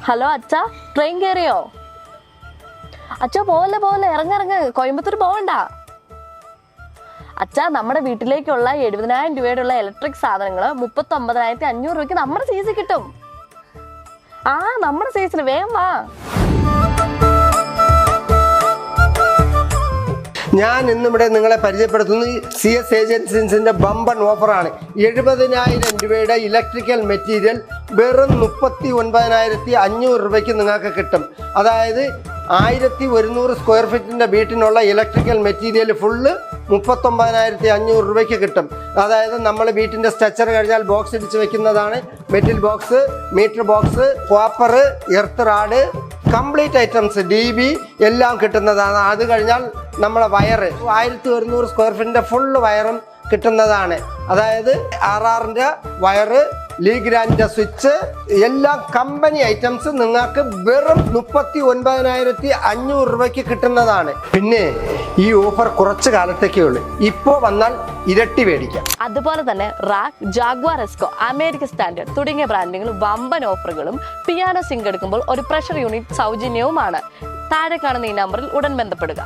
Hello അച്ഛാ, train കയറിയോ? അച്ഛാ പോലെ ഇറങ്ങിറങ്ങ്, കോയമ്പത്തൂർ പോവണ്ട. അച്ഛാ, നമ്മുടെ വീട്ടിലേക്കുള്ള 70,000 രൂപയുടെ ഇലക്ട്രിക് സാധനങ്ങൾ 39,500 രൂപയ്ക്ക് നമ്മുടെ സൈസിൽ കിട്ടും. നമ്മുടെ സൈസിൽ വേഗം വാ. ഞാൻ ഇന്നിവിടെ നിങ്ങളെ പരിചയപ്പെടുത്തുന്നത് CS ഏജൻസീസിൻ്റെ ബമ്പൺ ഓഫറാണ്. 70,000 രൂപയുടെ ഇലക്ട്രിക്കൽ മെറ്റീരിയൽ വെറും 39,500 രൂപയ്ക്ക് നിങ്ങൾക്ക് കിട്ടും. അതായത് 1100 സ്ക്വയർ ഫീറ്റിൻ്റെ വീട്ടിനുള്ള ഇലക്ട്രിക്കൽ മെറ്റീരിയൽ ഫുള്ള് 39,500 രൂപയ്ക്ക് കിട്ടും. അതായത് നമ്മൾ വീട്ടിൻ്റെ സ്ട്രക്ചർ കഴിഞ്ഞാൽ ബോക്സ് ഇടിച്ച് വെക്കുന്നതാണ്. Metal box, meter box, copper, earth rod, complete items DB എല്ലാം കിട്ടുന്നതാണ്. അത് കഴിഞ്ഞാൽ നമ്മളെ വയറ് 1100 സ്ക്വയർ ഫീറ്റിൻ്റെ ഫുള്ള് വയറും കിട്ടുന്നതാണ്. അതായത് RRൻ്റെ വയറ്, ലീഗ്രാൻഡിൻ്റെ സ്വിച്ച്, എല്ലാ കമ്പനി ഐറ്റംസ് നിങ്ങൾക്ക് വെറും 39,500 രൂപയ്ക്ക് കിട്ടുന്നതാണ്. പിന്നെ ഈ ഓഫർ കുറച്ച് കാലത്തേക്കേ ഉള്ളൂ. ഇപ്പോൾ വന്നാൽ ഇരട്ടി മേടിക്കാം. അതുപോലെ തന്നെ റാക്ക്, ജാഗ്വാർ, എസ്കോ, അമേരിക്കൻ സ്റ്റാൻഡേർഡ് തുടങ്ങിയ ബ്രാൻഡുകളും വമ്പൻ ഓഫറുകളും പിയാനോ സിങ്ക് എടുക്കുമ്പോൾ ഒരു പ്രഷർ യൂണിറ്റ് സൗജന്യവുമാണ്. താഴെ കാണുന്ന ഈ നമ്പറിൽ ഉടൻ ബന്ധപ്പെടുക.